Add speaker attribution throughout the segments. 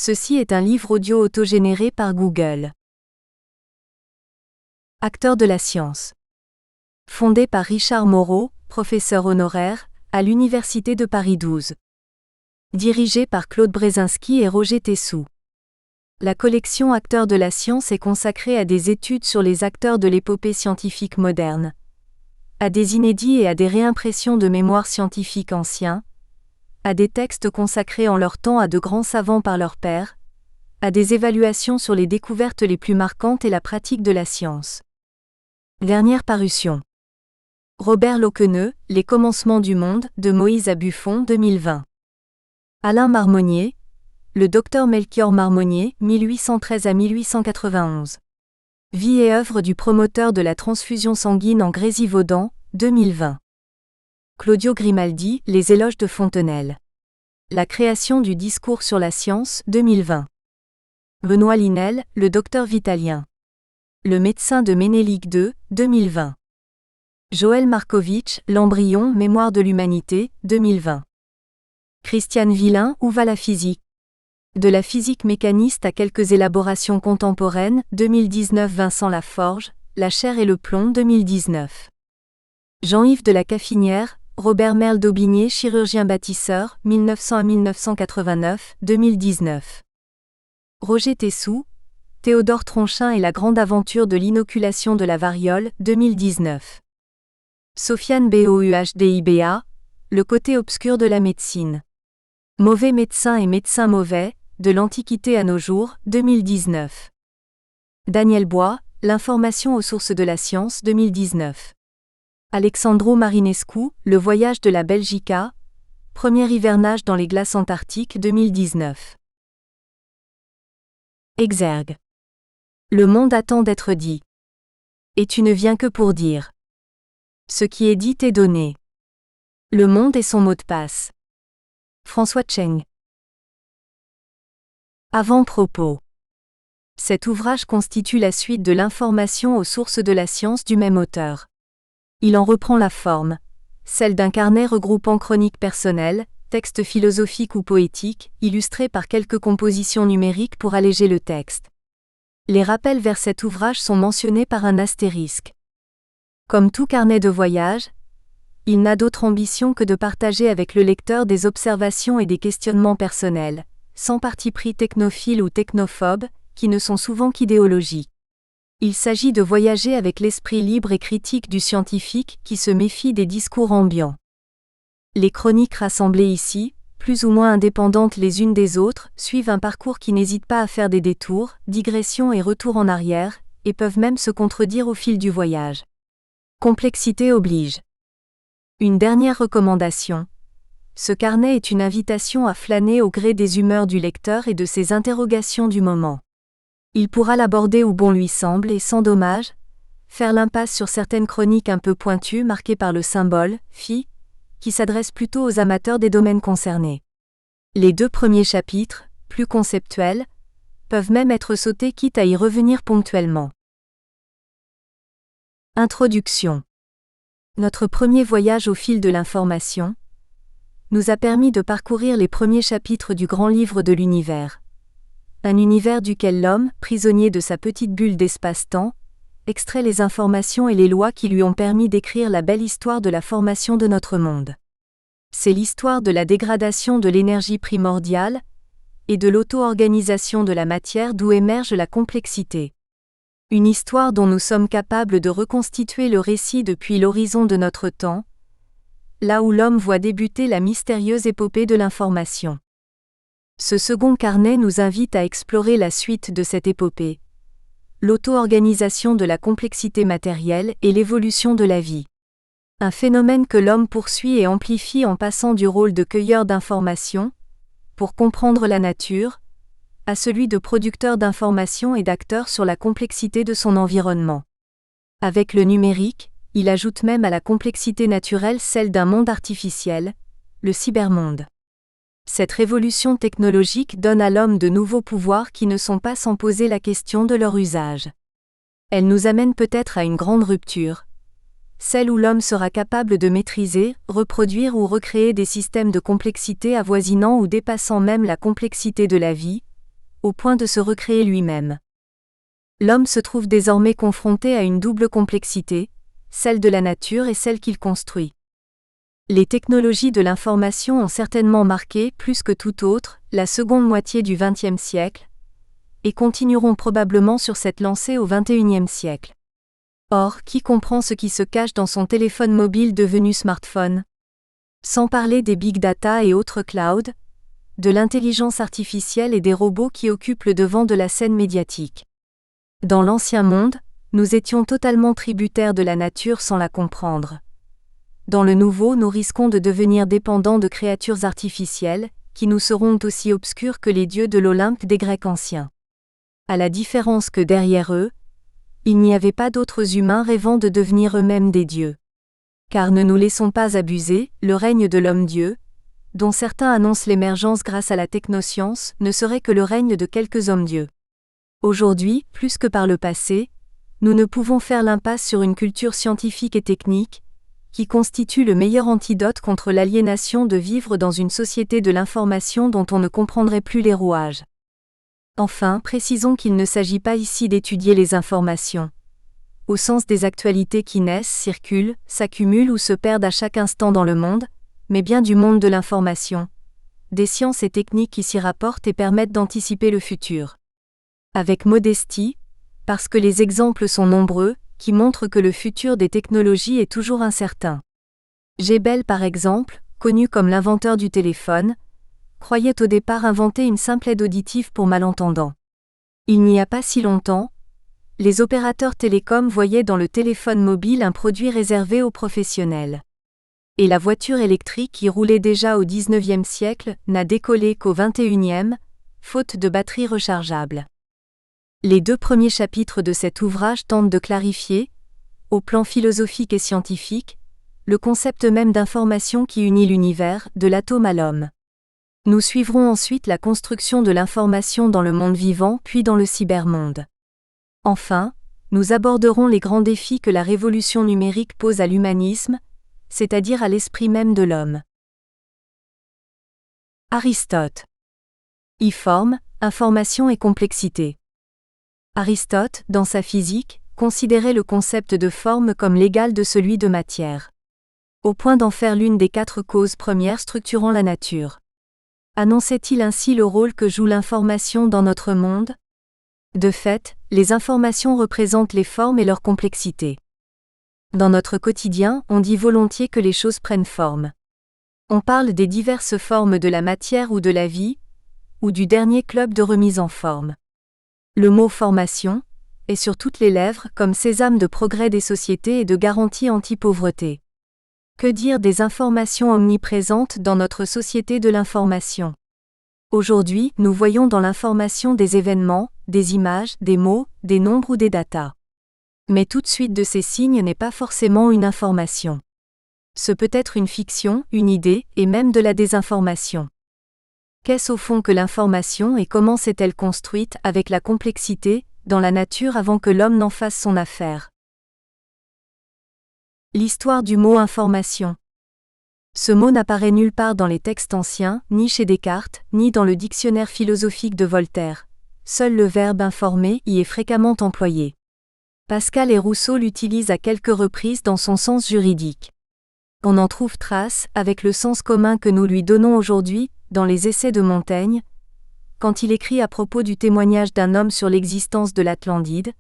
Speaker 1: Ceci est un livre audio autogénéré par Google. Acteurs de la science. Fondé par Richard Moreau, professeur honoraire, à l'Université de Paris 12. Dirigé par Claude Brzezinski et Roger Tessou. La collection Acteurs de la science est consacrée à des études sur les acteurs de l'épopée scientifique moderne, à des inédits et à des réimpressions de mémoires scientifiques anciens, à des textes consacrés en leur temps à de grands savants par leurs pairs, à des évaluations sur les découvertes les plus marquantes et la pratique de la science. Dernière parution. Robert Loqueneux, Les commencements du monde, de Moïse à Buffon 2020. Alain Marmonnier, Le docteur Melchior Marmonnier, 1813 à 1891. Vie et œuvre du promoteur de la transfusion sanguine en Grésivaudan, 2020. Claudio Grimaldi, Les éloges de Fontenelle. La création du discours sur la science, 2020. Benoît Linel, Le docteur Vitalien. Le médecin de Ménélique II, 2020. Joël Markovitch, L'embryon, Mémoire de l'humanité, 2020. Christiane Villain, Où va la physique ? De la physique mécaniste à quelques élaborations contemporaines, 2019. Vincent Laforge, La chair et le plomb, 2019. Jean-Yves de la Caffinière, Robert Merle d'Aubigné, chirurgien bâtisseur, 1900 à 1989, 2019. Roger Tessou, Théodore Tronchin et la grande aventure de l'inoculation de la variole, 2019. Sofiane Bouhdiba, Le côté obscur de la médecine. Mauvais médecin et médecin mauvais, de l'Antiquité à nos jours, 2019. Daniel Bois, L'information aux sources de la science, 2019. Alexandru Marinescu, Le voyage de la Belgica, premier hivernage dans les glaces antarctiques, 2019. Exergue. Le monde attend d'être dit. Et tu ne viens que pour dire. Ce qui est dit est donné. Le monde est son mot de passe. François Cheng. Avant-propos. Cet ouvrage constitue la suite de L'information aux sources de la science du même auteur. Il en reprend la forme, celle d'un carnet regroupant chroniques personnelles, textes philosophiques ou poétiques, illustrés par quelques compositions numériques pour alléger le texte. Les rappels vers cet ouvrage sont mentionnés par un astérisque. Comme tout carnet de voyage, il n'a d'autre ambition que de partager avec le lecteur des observations et des questionnements personnels, sans parti pris technophile ou technophobe, qui ne sont souvent qu'idéologie. Il s'agit de voyager avec l'esprit libre et critique du scientifique qui se méfie des discours ambiants. Les chroniques rassemblées ici, plus ou moins indépendantes les unes des autres, suivent un parcours qui n'hésite pas à faire des détours, digressions et retours en arrière, et peuvent même se contredire au fil du voyage. Complexité oblige. Une dernière recommandation. Ce carnet est une invitation à flâner au gré des humeurs du lecteur et de ses interrogations du moment. Il pourra l'aborder où bon lui semble et sans dommage, faire l'impasse sur certaines chroniques un peu pointues marquées par le symbole « Phi », qui s'adressent plutôt aux amateurs des domaines concernés. Les 2 premiers chapitres, plus conceptuels, peuvent même être sautés quitte à y revenir ponctuellement. Introduction. Notre premier voyage au fil de l'information nous a permis de parcourir les premiers chapitres du grand livre de l'univers. Un univers duquel l'homme, prisonnier de sa petite bulle d'espace-temps, extrait les informations et les lois qui lui ont permis d'écrire la belle histoire de la formation de notre monde. C'est l'histoire de la dégradation de l'énergie primordiale et de l'auto-organisation de la matière d'où émerge la complexité. Une histoire dont nous sommes capables de reconstituer le récit depuis l'horizon de notre temps, là où l'homme voit débuter la mystérieuse épopée de l'information. Ce second carnet nous invite à explorer la suite de cette épopée, l'auto-organisation de la complexité matérielle et l'évolution de la vie. Un phénomène que l'homme poursuit et amplifie en passant du rôle de cueilleur d'informations, pour comprendre la nature, à celui de producteur d'informations et d'acteur sur la complexité de son environnement. Avec le numérique, il ajoute même à la complexité naturelle celle d'un monde artificiel, le cybermonde. Cette révolution technologique donne à l'homme de nouveaux pouvoirs qui ne sont pas sans poser la question de leur usage. Elle nous amène peut-être à une grande rupture, celle où l'homme sera capable de maîtriser, reproduire ou recréer des systèmes de complexité avoisinant ou dépassant même la complexité de la vie, au point de se recréer lui-même. L'homme se trouve désormais confronté à une double complexité, celle de la nature et celle qu'il construit. Les technologies de l'information ont certainement marqué, plus que tout autre, la seconde moitié du XXe siècle, et continueront probablement sur cette lancée au XXIe siècle. Or, qui comprend ce qui se cache dans son téléphone mobile devenu smartphone ? Sans parler des big data et autres clouds, de l'intelligence artificielle et des robots qui occupent le devant de la scène médiatique. Dans l'ancien monde, nous étions totalement tributaires de la nature sans la comprendre. Dans le nouveau, nous risquons de devenir dépendants de créatures artificielles, qui nous seront aussi obscures que les dieux de l'Olympe des Grecs anciens. À la différence que derrière eux, il n'y avait pas d'autres humains rêvant de devenir eux-mêmes des dieux. Car ne nous laissons pas abuser, le règne de l'homme-dieu, dont certains annoncent l'émergence grâce à la technoscience, ne serait que le règne de quelques hommes-dieux. Aujourd'hui, plus que par le passé, nous ne pouvons faire l'impasse sur une culture scientifique et technique, qui constitue le meilleur antidote contre l'aliénation de vivre dans une société de l'information dont on ne comprendrait plus les rouages. Enfin, précisons qu'il ne s'agit pas ici d'étudier les informations, au sens des actualités qui naissent, circulent, s'accumulent ou se perdent à chaque instant dans le monde, mais bien du monde de l'information, des sciences et techniques qui s'y rapportent et permettent d'anticiper le futur. Avec modestie, parce que les exemples sont nombreux, qui montrent que le futur des technologies est toujours incertain. Bell par exemple, connu comme l'inventeur du téléphone, croyait au départ inventer une simple aide auditive pour malentendants. Il n'y a pas si longtemps, les opérateurs télécoms voyaient dans le téléphone mobile un produit réservé aux professionnels. Et la voiture électrique qui roulait déjà au XIXe siècle n'a décollé qu'au XXIe, faute de batterie rechargeable. Les 2 premiers chapitres de cet ouvrage tentent de clarifier, au plan philosophique et scientifique, le concept même d'information qui unit l'univers, de l'atome à l'homme. Nous suivrons ensuite la construction de l'information dans le monde vivant puis dans le cybermonde. Enfin, nous aborderons les grands défis que la révolution numérique pose à l'humanisme, c'est-à-dire à l'esprit même de l'homme. Aristote. Forme, information et complexité. Aristote, dans sa physique, considérait le concept de forme comme l'égal de celui de matière, au point d'en faire l'une des 4 causes premières structurant la nature. Annonçait-il ainsi le rôle que joue l'information dans notre monde ? De fait, les informations représentent les formes et leur complexité. Dans notre quotidien, on dit volontiers que les choses prennent forme. On parle des diverses formes de la matière ou de la vie, ou du dernier club de remise en forme. Le mot « formation » est sur toutes les lèvres comme sésame de progrès des sociétés et de garantie anti-pauvreté. Que dire des informations omniprésentes dans notre société de l'information ? Aujourd'hui, nous voyons dans l'information des événements, des images, des mots, des nombres ou des datas. Mais toute suite de ces signes n'est pas forcément une information. Ce peut être une fiction, une idée, et même de la désinformation. Qu'est-ce au fond que l'information et comment s'est-elle construite avec la complexité, dans la nature avant que l'homme n'en fasse son affaire ? L'histoire du mot information. Ce mot n'apparaît nulle part dans les textes anciens, ni chez Descartes, ni dans le dictionnaire philosophique de Voltaire. Seul le verbe informer y est fréquemment employé. Pascal et Rousseau l'utilisent à quelques reprises dans son sens juridique. On en trouve trace, avec le sens commun que nous lui donnons aujourd'hui, dans les Essais de Montaigne, quand il écrit à propos du témoignage d'un homme sur l'existence de l'Atlantide.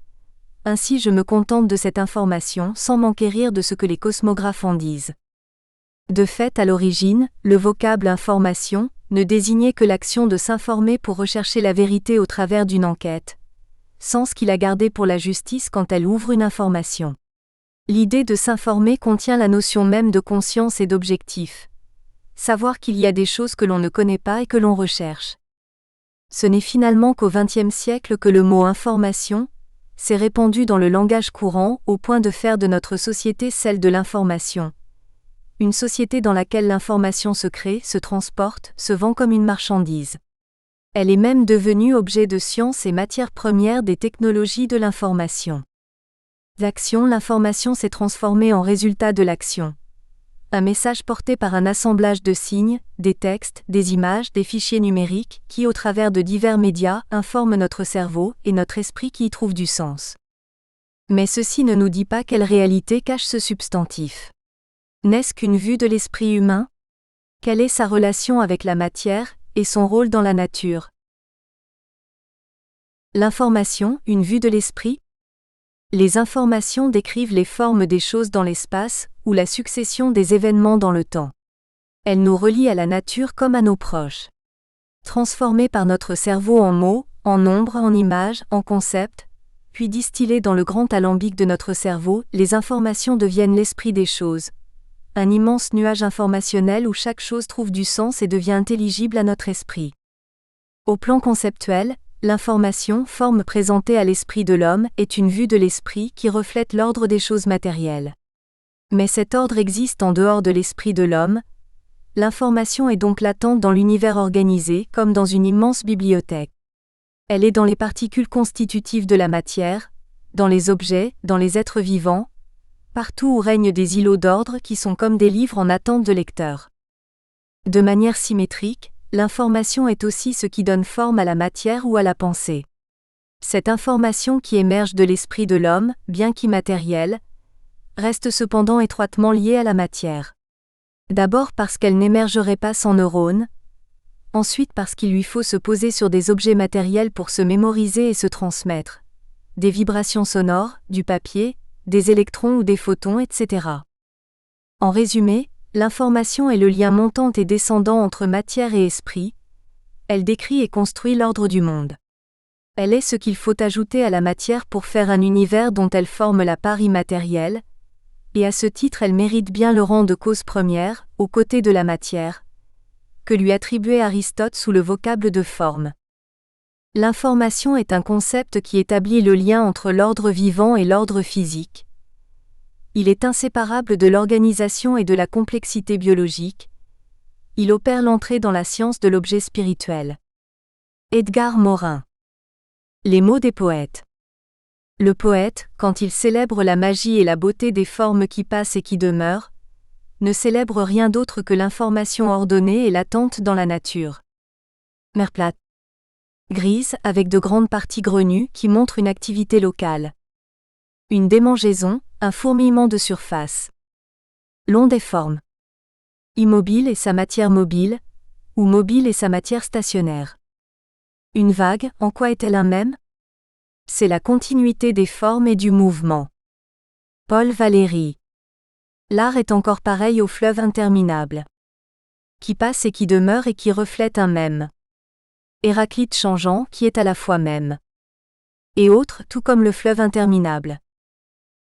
Speaker 1: Ainsi je me contente de cette information sans m'enquérir de ce que les cosmographes en disent. De fait, à l'origine, le vocable information ne désignait que l'action de s'informer pour rechercher la vérité au travers d'une enquête, sens qu'il a gardé pour la justice quand elle ouvre une information. L'idée de s'informer contient la notion même de conscience et d'objectif. Savoir qu'il y a des choses que l'on ne connaît pas et que l'on recherche. Ce n'est finalement qu'au XXe siècle que le mot information s'est répandu dans le langage courant au point de faire de notre société celle de l'information. Une société dans laquelle l'information se crée, se transporte, se vend comme une marchandise. Elle est même devenue objet de science et matière première des technologies de l'information. L'action, l'information s'est transformée en résultat de l'action. un message porté par un assemblage de signes, des textes, des images, des fichiers numériques, qui au travers de divers médias, informent notre cerveau et notre esprit qui y trouvent du sens. Mais ceci ne nous dit pas quelle réalité cache ce substantif. N'est-ce qu'une vue de l'esprit humain? Quelle est sa relation avec la matière, et son rôle dans la nature? L'information, une vue de l'esprit? Les informations décrivent les formes des choses dans l'espace, ou la succession des événements dans le temps. Elles nous relient à la nature comme à nos proches. Transformées par notre cerveau en mots, en nombres, en images, en concepts, puis distillées dans le grand alambic de notre cerveau, les informations deviennent l'esprit des choses. Un immense nuage informationnel où chaque chose trouve du sens et devient intelligible à notre esprit. Au plan conceptuel, l'information, forme présentée à l'esprit de l'homme, est une vue de l'esprit qui reflète l'ordre des choses matérielles. Mais cet ordre existe en dehors de l'esprit de l'homme. L'information est donc latente dans l'univers organisé, comme dans une immense bibliothèque. Elle est dans les particules constitutives de la matière, dans les objets, dans les êtres vivants, partout où règnent des îlots d'ordre qui sont comme des livres en attente de lecteurs. De manière symétrique, l'information est aussi ce qui donne forme à la matière ou à la pensée. Cette information qui émerge de l'esprit de l'homme, bien qu'immatérielle, reste cependant étroitement liée à la matière. D'abord parce qu'elle n'émergerait pas sans neurones, ensuite parce qu'il lui faut se poser sur des objets matériels pour se mémoriser et se transmettre. Des vibrations sonores, du papier, des électrons ou des photons, etc. En résumé, l'information est le lien montant et descendant entre matière et esprit. Elle décrit et construit l'ordre du monde. Elle est ce qu'il faut ajouter à la matière pour faire un univers dont elle forme la part immatérielle, et à ce titre elle mérite bien le rang de cause première, aux côtés de la matière, que lui attribuait Aristote sous le vocable de forme. L'information est un concept qui établit le lien entre l'ordre vivant et l'ordre physique. Il est inséparable de l'organisation et de la complexité biologique. Il opère l'entrée dans la science de l'objet spirituel. Edgar Morin. Les mots des poètes. Le poète, quand il célèbre la magie et la beauté des formes qui passent et qui demeurent, ne célèbre rien d'autre que l'information ordonnée et latente dans la nature. Mer plate. Grise, avec de grandes parties grenues qui montrent une activité locale. Une démangeaison, un fourmillement de surface. L'onde est forme. Immobile et sa matière mobile, ou mobile et sa matière stationnaire. Une vague, en quoi est-elle un même? C'est la continuité des formes et du mouvement. Paul Valéry. L'art est encore pareil au fleuve interminable. Qui passe et qui demeure et qui reflète un même. Héraclite changeant qui est à la fois même. Et autres, tout comme le fleuve interminable.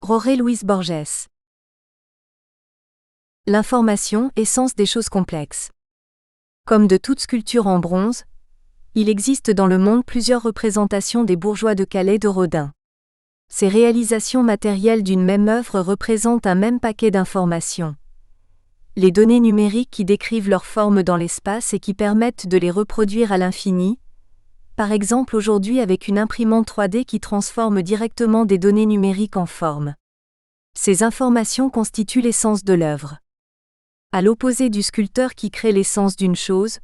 Speaker 1: Jorge Luis Borges. L'information, essence des choses complexes. Comme de toute sculpture en bronze, il existe dans le monde plusieurs représentations des bourgeois de Calais de Rodin. Ces réalisations matérielles d'une même œuvre représentent un même paquet d'informations. Les données numériques qui décrivent leurs formes dans l'espace et qui permettent de les reproduire à l'infini, par exemple aujourd'hui avec une imprimante 3D qui transforme directement des données numériques en forme. Ces informations constituent l'essence de l'œuvre. À l'opposé du sculpteur qui crée l'essence d'une chose,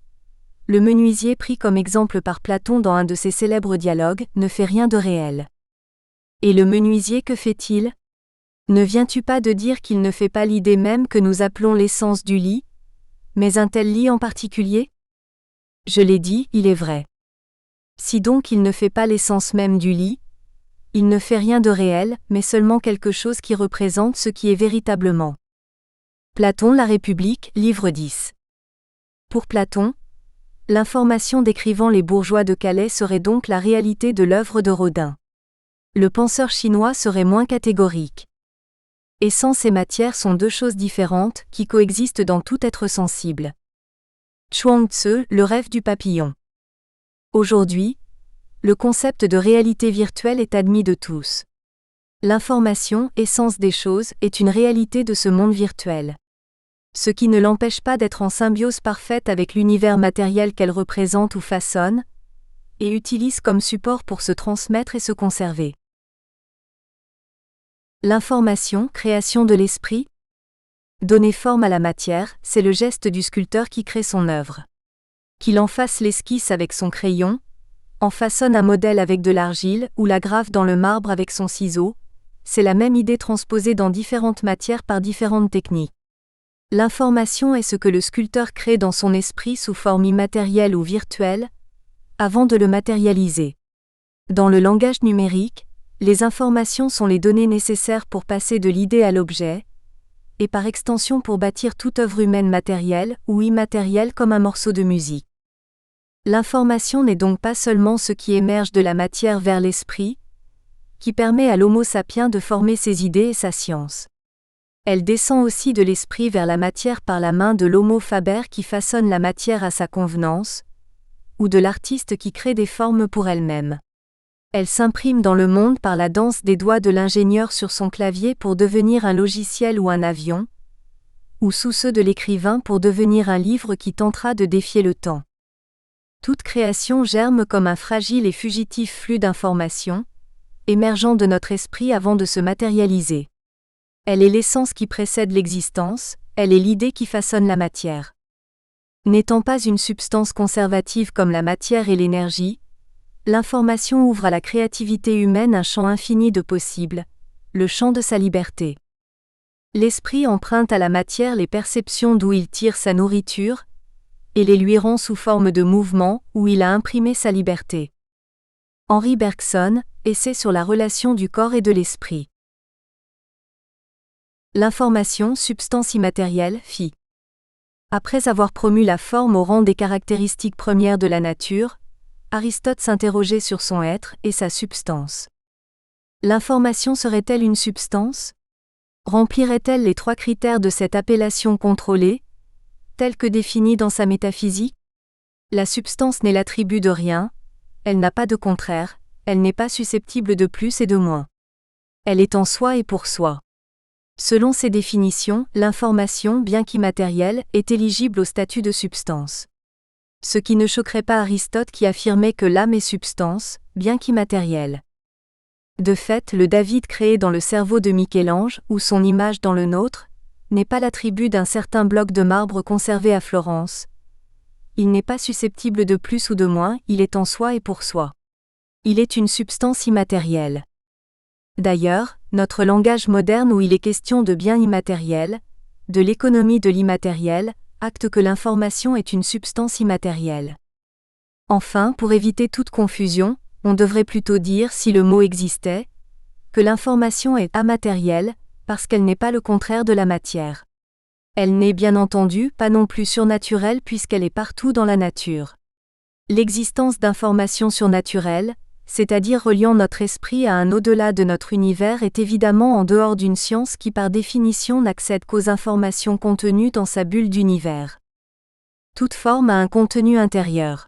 Speaker 1: le menuisier pris comme exemple par Platon dans un de ses célèbres dialogues ne fait rien de réel. Et le menuisier, que fait-il? Ne viens-tu pas de dire qu'il ne fait pas l'idée même que nous appelons l'essence du lit, mais un tel lit en particulier? Je l'ai dit, il est vrai. Si donc il ne fait pas l'essence même du lit, il ne fait rien de réel, mais seulement quelque chose qui représente ce qui est véritablement. Platon, La République, livre 10. Pour Platon, l'information décrivant les bourgeois de Calais serait donc la réalité de l'œuvre de Rodin. Le penseur chinois serait moins catégorique. Essence et matière sont deux choses différentes qui coexistent dans tout être sensible. Chuang Tzu, Le rêve du papillon. Aujourd'hui, le concept de réalité virtuelle est admis de tous. L'information, essence des choses, est une réalité de ce monde virtuel. Ce qui ne l'empêche pas d'être en symbiose parfaite avec l'univers matériel qu'elle représente ou façonne, et utilise comme support pour se transmettre et se conserver. L'information, création de l'esprit. Donner forme à la matière, c'est le geste du sculpteur qui crée son œuvre. Qu'il en fasse l'esquisse avec son crayon, en façonne un modèle avec de l'argile ou la grave dans le marbre avec son ciseau, c'est la même idée transposée dans différentes matières par différentes techniques. L'information est ce que le sculpteur crée dans son esprit sous forme immatérielle ou virtuelle, avant de le matérialiser. Dans le langage numérique, les informations sont les données nécessaires pour passer de l'idée à l'objet, et par extension pour bâtir toute œuvre humaine matérielle ou immatérielle comme un morceau de musique. L'information n'est donc pas seulement ce qui émerge de la matière vers l'esprit, qui permet à l'Homo sapiens de former ses idées et sa science. Elle descend aussi de l'esprit vers la matière par la main de l'Homo faber qui façonne la matière à sa convenance, ou de l'artiste qui crée des formes pour elle-même. Elle s'imprime dans le monde par la danse des doigts de l'ingénieur sur son clavier pour devenir un logiciel ou un avion, ou sous ceux de l'écrivain pour devenir un livre qui tentera de défier le temps. Toute création germe comme un fragile et fugitif flux d'informations, émergeant de notre esprit avant de se matérialiser. Elle est l'essence qui précède l'existence, elle est l'idée qui façonne la matière. N'étant pas une substance conservative comme la matière et l'énergie, l'information ouvre à la créativité humaine un champ infini de possibles, le champ de sa liberté. L'esprit emprunte à la matière les perceptions d'où il tire sa nourriture, et les lui rend sous forme de mouvement où il a imprimé sa liberté. Henri Bergson, Essai sur la relation du corps et de l'esprit. L'information, substance immatérielle, phi. Après avoir promu la forme au rang des caractéristiques premières de la nature, Aristote s'interrogeait sur son être et sa substance. L'information serait-elle une substance ? Remplirait-elle les 3 critères de cette appellation contrôlée, telle que définie dans sa métaphysique ? La substance n'est l'attribut de rien, elle n'a pas de contraire, elle n'est pas susceptible de plus et de moins. Elle est en soi et pour soi. Selon ces définitions, l'information, bien qu'immatérielle, est éligible au statut de substance. Ce qui ne choquerait pas Aristote qui affirmait que l'âme est substance, bien qu'immatérielle. De fait, le David créé dans le cerveau de Michel-Ange, ou son image dans le nôtre, n'est pas l'attribut d'un certain bloc de marbre conservé à Florence. Il n'est pas susceptible de plus ou de moins, il est en soi et pour soi. Il est une substance immatérielle. D'ailleurs, notre langage moderne où il est question de biens immatériels, de l'économie de l'immatériel, acte que l'information est une substance immatérielle. Enfin, pour éviter toute confusion, on devrait plutôt dire, si le mot existait, que l'information est amatérielle, parce qu'elle n'est pas le contraire de la matière. Elle n'est bien entendu pas non plus surnaturelle puisqu'elle est partout dans la nature. L'existence d'informations surnaturelles, c'est-à-dire reliant notre esprit à un au-delà de notre univers, est évidemment en dehors d'une science qui par définition n'accède qu'aux informations contenues dans sa bulle d'univers. Toute forme a un contenu intérieur.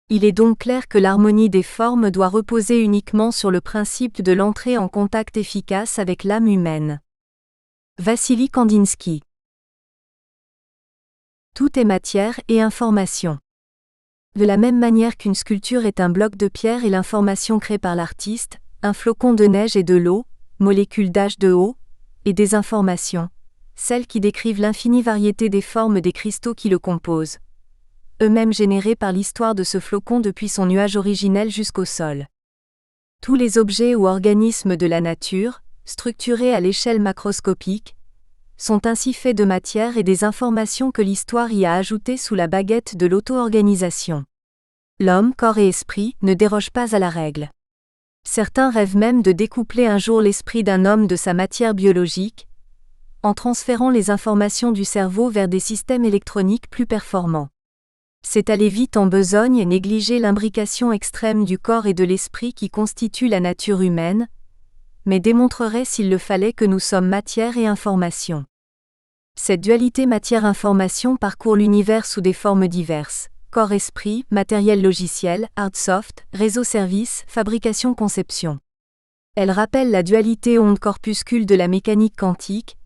Speaker 1: Il est donc clair que l'harmonie des formes doit reposer uniquement sur le principe de l'entrée en contact efficace avec l'âme humaine. Vassili Kandinsky. Tout est matière et information. De la même manière qu'une sculpture est un bloc de pierre et l'information créée par l'artiste, un flocon de neige et de l'eau, molécules d'H2O, et des informations, celles qui décrivent l'infinie variété des formes des cristaux qui le composent, eux-mêmes générés par l'histoire de ce flocon depuis son nuage originel jusqu'au sol. Tous les objets ou organismes de la nature, structurés à l'échelle macroscopique, sont ainsi faits de matière et des informations que l'histoire y a ajoutées sous la baguette de l'auto-organisation. L'homme, corps et esprit, ne dérogent pas à la règle. Certains rêvent même de découpler un jour l'esprit d'un homme de sa matière biologique, en transférant les informations du cerveau vers des systèmes électroniques plus performants. C'est aller vite en besogne et négliger l'imbrication extrême du corps et de l'esprit qui constitue la nature humaine, mais démontrerait s'il le fallait que nous sommes matière et information. Cette dualité matière-information parcourt l'univers sous des formes diverses, corps-esprit, matériel-logiciel, hard-soft, réseau-service, fabrication-conception. Elle rappelle la dualité onde-corpuscule de la mécanique quantique,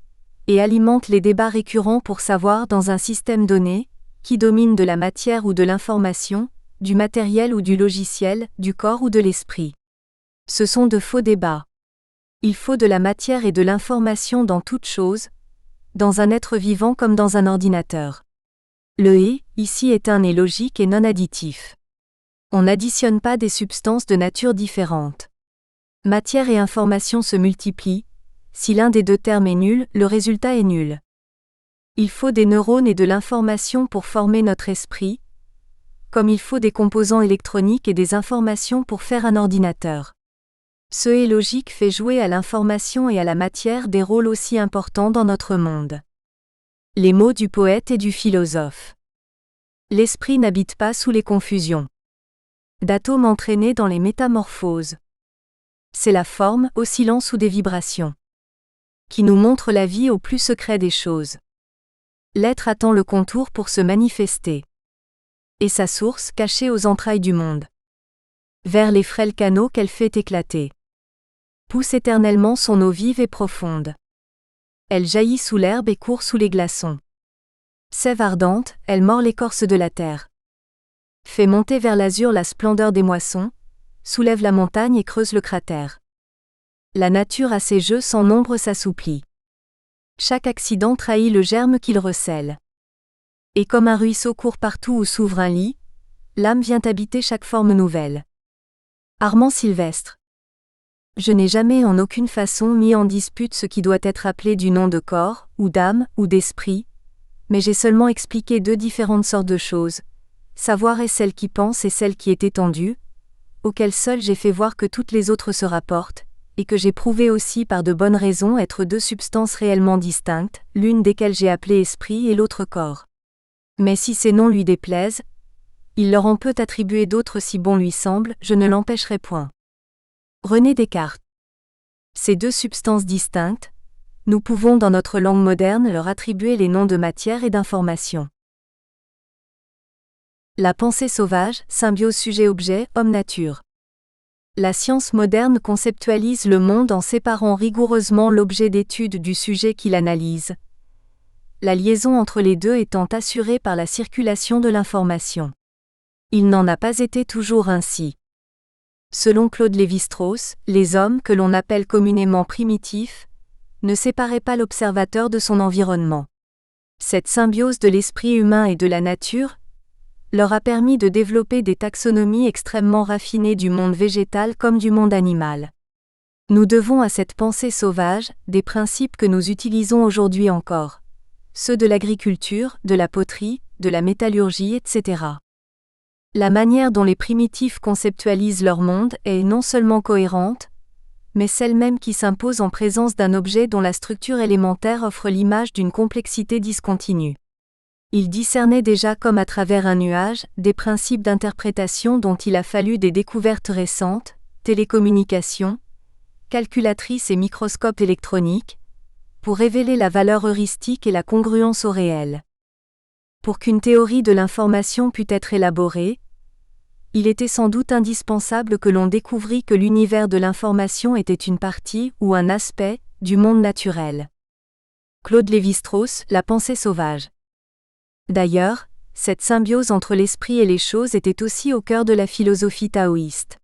Speaker 1: et alimente les débats récurrents pour savoir dans un système donné, qui domine de la matière ou de l'information, du matériel ou du logiciel, du corps ou de l'esprit. Ce sont de faux débats. Il faut de la matière et de l'information dans toute chose, dans un être vivant comme dans un ordinateur. Le « et » ici est un « et » logique et non additif. On n'additionne pas des substances de nature différente. Matière et information se multiplient. Si l'un des deux termes est nul, le résultat est nul. Il faut des neurones et de l'information pour former notre esprit, comme il faut des composants électroniques et des informations pour faire un ordinateur. Ce « et » logique fait jouer à l'information et à la matière des rôles aussi importants dans notre monde. Les mots du poète et du philosophe. L'esprit n'habite pas sous les confusions d'atomes entraînés dans les métamorphoses. C'est la forme, oscillant sous des vibrations, qui nous montre la vie au plus secret des choses. L'être attend le contour pour se manifester. Et sa source, cachée aux entrailles du monde, vers les frêles canaux qu'elle fait éclater, pousse éternellement son eau vive et profonde. Elle jaillit sous l'herbe et court sous les glaçons. Sève ardente, elle mord l'écorce de la terre, fait monter vers l'azur la splendeur des moissons, soulève la montagne et creuse le cratère. La nature à ses jeux sans nombre s'assouplit. Chaque accident trahit le germe qu'il recèle. Et comme un ruisseau court partout où s'ouvre un lit, l'âme vient habiter chaque forme nouvelle. Armand Sylvestre. Je n'ai jamais en aucune façon mis en dispute ce qui doit être appelé du nom de corps, ou d'âme, ou d'esprit, mais j'ai seulement expliqué deux différentes sortes de choses. Savoir est celle qui pense et celle qui est étendue, auquel seul j'ai fait voir que toutes les autres se rapportent, et que j'ai prouvé aussi par de bonnes raisons être deux substances réellement distinctes, l'une desquelles j'ai appelé esprit et l'autre corps. Mais si ces noms lui déplaisent, il leur en peut attribuer d'autres si bon lui semble, je ne l'empêcherai point. René Descartes. Ces deux substances distinctes, nous pouvons dans notre langue moderne leur attribuer les noms de matière et d'information. La pensée sauvage, symbiose sujet-objet, homme-nature. La science moderne conceptualise le monde en séparant rigoureusement l'objet d'étude du sujet qu'il analyse, la liaison entre les deux étant assurée par la circulation de l'information. Il n'en a pas été toujours ainsi. Selon Claude Lévi-Strauss, les hommes que l'on appelle communément primitifs ne séparaient pas l'observateur de son environnement. Cette symbiose de l'esprit humain et de la nature leur a permis de développer des taxonomies extrêmement raffinées du monde végétal comme du monde animal. Nous devons à cette pensée sauvage des principes que nous utilisons aujourd'hui encore, ceux de l'agriculture, de la poterie, de la métallurgie, etc. La manière dont les primitifs conceptualisent leur monde est non seulement cohérente, mais celle même qui s'impose en présence d'un objet dont la structure élémentaire offre l'image d'une complexité discontinue. Ils discernaient déjà comme à travers un nuage, des principes d'interprétation dont il a fallu des découvertes récentes, télécommunications, calculatrices et microscopes électroniques, pour révéler la valeur heuristique et la congruence au réel. Pour qu'une théorie de l'information pût être élaborée, il était sans doute indispensable que l'on découvrît que l'univers de l'information était une partie, ou un aspect, du monde naturel. Claude Lévi-Strauss, La pensée sauvage. D'ailleurs, cette symbiose entre l'esprit et les choses était aussi au cœur de la philosophie taoïste.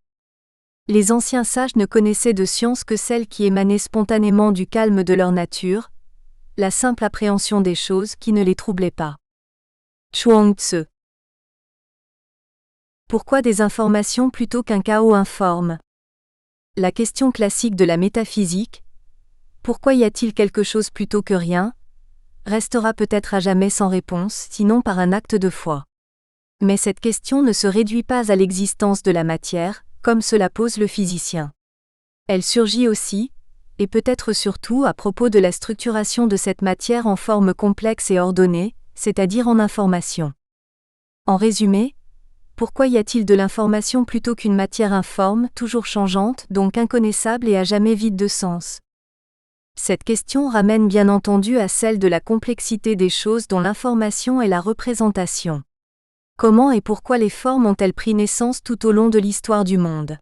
Speaker 1: Les anciens sages ne connaissaient de science que celle qui émanait spontanément du calme de leur nature, la simple appréhension des choses qui ne les troublait pas. Chuang Tzu. Pourquoi des informations plutôt qu'un chaos informe ? La question classique de la métaphysique, pourquoi y a-t-il quelque chose plutôt que rien, restera peut-être à jamais sans réponse, sinon par un acte de foi. Mais cette question ne se réduit pas à l'existence de la matière, comme cela pose le physicien. Elle surgit aussi, et peut-être surtout à propos de la structuration de cette matière en forme complexe et ordonnée, c'est-à-dire en information. En résumé, pourquoi y a-t-il de l'information plutôt qu'une matière informe, toujours changeante, donc inconnaissable et à jamais vide de sens ? Cette question ramène bien entendu à celle de la complexité des choses dont l'information est la représentation. Comment et pourquoi les formes ont-elles pris naissance tout au long de l'histoire du monde ?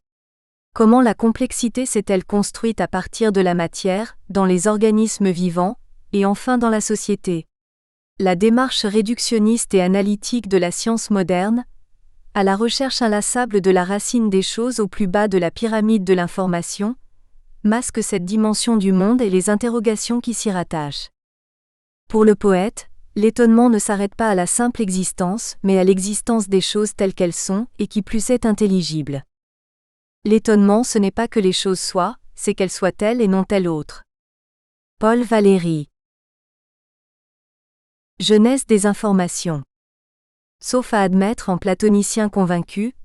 Speaker 1: Comment la complexité s'est-elle construite à partir de la matière, dans les organismes vivants, et enfin dans la société ? La démarche réductionniste et analytique de la science moderne, à la recherche inlassable de la racine des choses au plus bas de la pyramide de l'information, masque cette dimension du monde et les interrogations qui s'y rattachent. Pour le poète, l'étonnement ne s'arrête pas à la simple existence, mais à l'existence des choses telles qu'elles sont, et qui plus est intelligible. L'étonnement ce n'est pas que les choses soient, c'est qu'elles soient telles et non telles autres. Paul Valéry. Genèse des informations. Sauf à admettre en platonicien convaincu,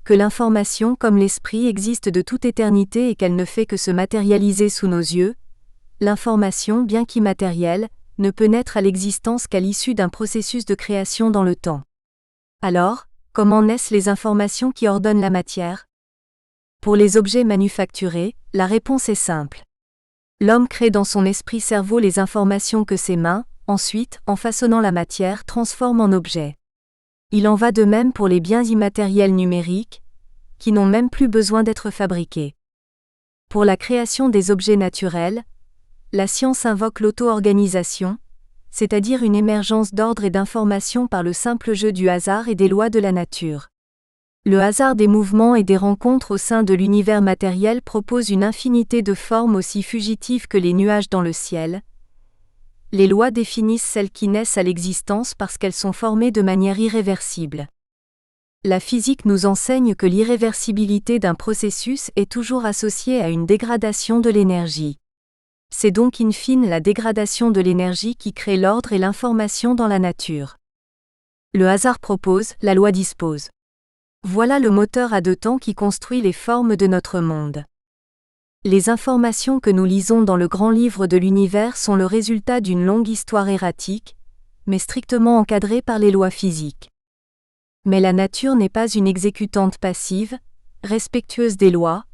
Speaker 1: que l'information comme l'esprit existe de toute éternité et qu'elle ne fait que se matérialiser sous nos yeux, l'information, bien qu'immatérielle, ne peut naître à l'existence qu'à l'issue d'un processus de création dans le temps. Alors, comment naissent les informations qui ordonnent la matière ? Pour les objets manufacturés, la réponse est simple. L'homme crée dans son esprit-cerveau les informations que ses mains, ensuite, en façonnant la matière, transforment en objets. Il en va de même pour les biens immatériels numériques, qui n'ont même plus besoin d'être fabriqués. Pour la création des objets naturels, la science invoque l'auto-organisation, c'est-à-dire une émergence d'ordre et d'information par le simple jeu du hasard et des lois de la nature. Le hasard des mouvements et des rencontres au sein de l'univers matériel propose une infinité de formes aussi fugitives que les nuages dans le ciel. Les lois définissent celles qui naissent à l'existence parce qu'elles sont formées de manière irréversible. La physique nous enseigne que l'irréversibilité d'un processus est toujours associée à une dégradation de l'énergie. C'est donc in fine la dégradation de l'énergie qui crée l'ordre et l'information dans la nature. Le hasard propose, la loi dispose. Voilà le moteur à deux temps qui construit les formes de notre monde. Les informations que nous lisons dans le grand livre de l'univers sont le résultat d'une longue histoire erratique, mais strictement encadrée par les lois physiques. Mais la nature n'est pas une exécutante passive, respectueuse des lois,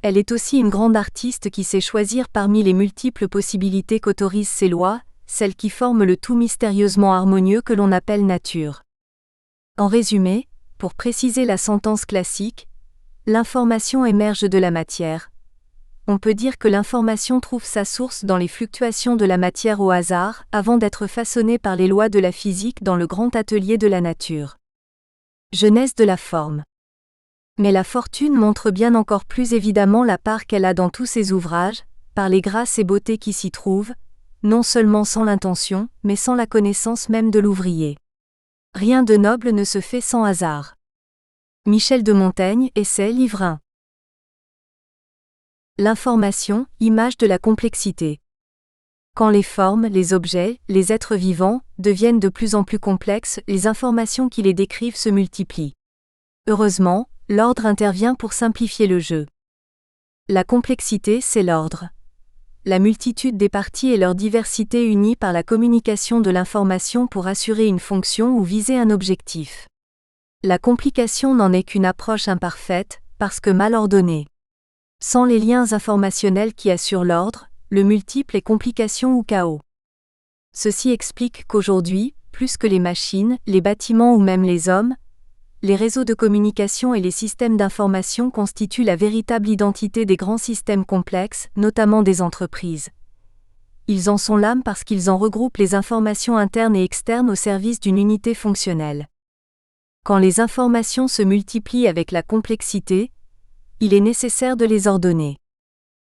Speaker 1: elle est aussi une grande artiste qui sait choisir parmi les multiples possibilités qu'autorisent ces lois, celles qui forment le tout mystérieusement harmonieux que l'on appelle nature. En résumé, pour préciser la sentence classique, l'information émerge de la matière. On peut dire que l'information trouve sa source dans les fluctuations de la matière au hasard, avant d'être façonnée par les lois de la physique dans le grand atelier de la nature. Genèse de la forme. Mais la fortune montre bien encore plus évidemment la part qu'elle a dans tous ses ouvrages, par les grâces et beautés qui s'y trouvent, non seulement sans l'intention, mais sans la connaissance même de l'ouvrier. Rien de noble ne se fait sans hasard. Michel de Montaigne, Essai, livre 1. L'information, image de la complexité. Quand les formes, les objets, les êtres vivants, deviennent de plus en plus complexes, les informations qui les décrivent se multiplient. Heureusement, l'ordre intervient pour simplifier le jeu. La complexité, c'est l'ordre. La multitude des parties et leur diversité unies par la communication de l'information pour assurer une fonction ou viser un objectif. La complication n'en est qu'une approche imparfaite, parce que mal ordonnée. Sans les liens informationnels qui assurent l'ordre, le multiple est complication ou chaos. Ceci explique qu'aujourd'hui, plus que les machines, les bâtiments ou même les hommes, les réseaux de communication et les systèmes d'information constituent la véritable identité des grands systèmes complexes, notamment des entreprises. Ils en sont l'âme parce qu'ils en regroupent les informations internes et externes au service d'une unité fonctionnelle. Quand les informations se multiplient avec la complexité, il est nécessaire de les ordonner.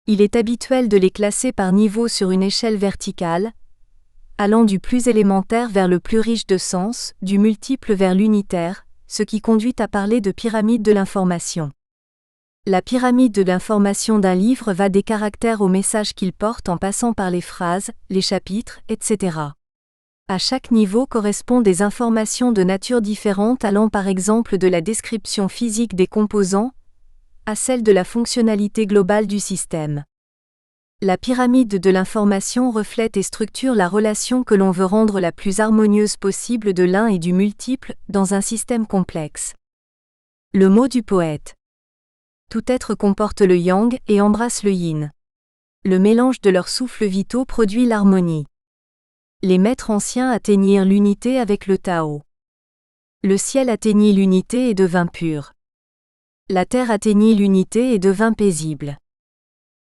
Speaker 1: Il est habituel de les classer par niveau sur une échelle verticale, allant du plus élémentaire vers le plus riche de sens, du multiple vers l'unitaire, ce qui conduit à parler de pyramide de l'information. La pyramide de l'information d'un livre va des caractères au message qu'il porte en passant par les phrases, les chapitres, etc. À chaque niveau correspondent des informations de nature différente allant par exemple de la description physique des composants à celle de la fonctionnalité globale du système. La pyramide de l'information reflète et structure la relation que l'on veut rendre la plus harmonieuse possible de l'un et du multiple dans un système complexe. Le mot du poète. Tout être comporte le yang et embrasse le yin. Le mélange de leurs souffles vitaux produit l'harmonie. Les maîtres anciens atteignirent l'unité avec le Tao. Le ciel atteignit l'unité et devint pur. La terre atteignit l'unité et devint paisible.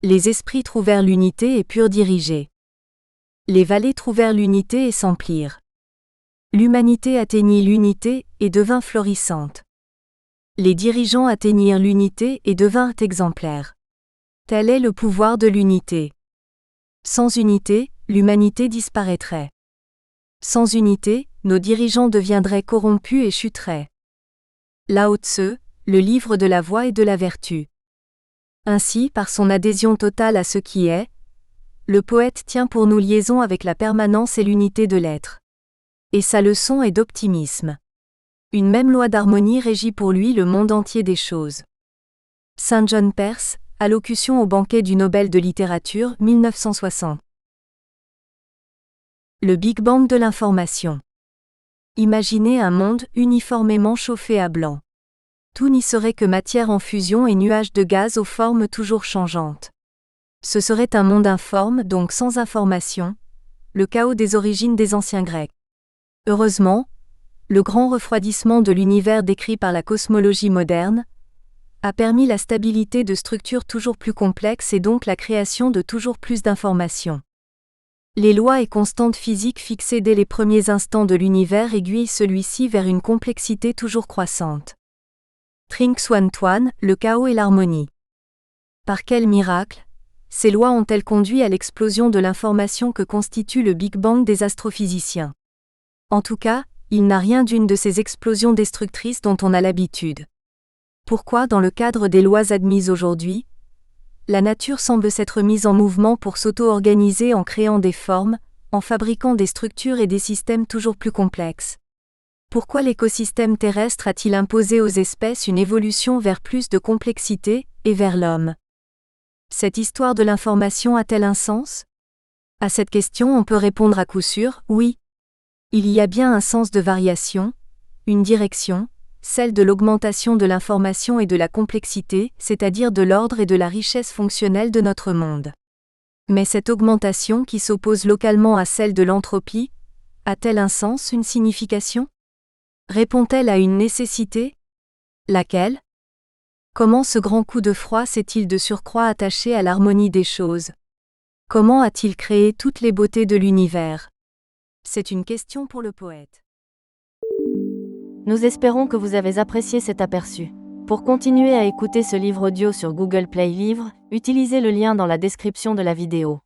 Speaker 1: Les esprits trouvèrent l'unité et purent diriger. Les vallées trouvèrent l'unité et s'emplirent. L'humanité atteignit l'unité et devint florissante. Les dirigeants atteignirent l'unité et devinrent exemplaires. Tel est le pouvoir de l'unité. Sans unité, l'humanité disparaîtrait. Sans unité, nos dirigeants deviendraient corrompus et chuteraient. Lao Tse, le livre de la voie et de la vertu. Ainsi, par son adhésion totale à ce qui est, le poète tient pour nous liaison avec la permanence et l'unité de l'être. Et sa leçon est d'optimisme. Une même loi d'harmonie régit pour lui le monde entier des choses. Saint John Perse, allocution au banquet du Nobel de littérature 1960. Le Big Bang de l'information. Imaginez un monde uniformément chauffé à blanc. Tout n'y serait que matière en fusion et nuages de gaz aux formes toujours changeantes. Ce serait un monde informe, donc sans information, le chaos des origines des anciens Grecs. Heureusement, le grand refroidissement de l'univers décrit par la cosmologie moderne a permis la stabilité de structures toujours plus complexes et donc la création de toujours plus d'informations. Les lois et constantes physiques fixées dès les premiers instants de l'univers aiguillent celui-ci vers une complexité toujours croissante. Trinh Xuan Tuan, le chaos et l'harmonie. Par quel miracle, ces lois ont-elles conduit à l'explosion de l'information que constitue le Big Bang des astrophysiciens? En tout cas, il n'a rien d'une de ces explosions destructrices dont on a l'habitude. Pourquoi, dans le cadre des lois admises aujourd'hui, la nature semble s'être mise en mouvement pour s'auto-organiser en créant des formes, en fabriquant des structures et des systèmes toujours plus complexes? Pourquoi l'écosystème terrestre a-t-il imposé aux espèces une évolution vers plus de complexité, et vers l'homme? Cette histoire de l'information a-t-elle un sens? À cette question on peut répondre à coup sûr, oui. Il y a bien un sens de variation, une direction, celle de l'augmentation de l'information et de la complexité, c'est-à-dire de l'ordre et de la richesse fonctionnelle de notre monde. Mais cette augmentation qui s'oppose localement à celle de l'entropie, a-t-elle un sens, une signification? Répond-elle à une nécessité? Laquelle? Comment ce grand coup de froid s'est-il de surcroît attaché à l'harmonie des choses? Comment a-t-il créé toutes les beautés de l'univers? C'est une question pour le poète.
Speaker 2: Nous espérons que vous avez apprécié cet aperçu. Pour continuer à écouter ce livre audio sur Google Play Livres, utilisez le lien dans la description de la vidéo.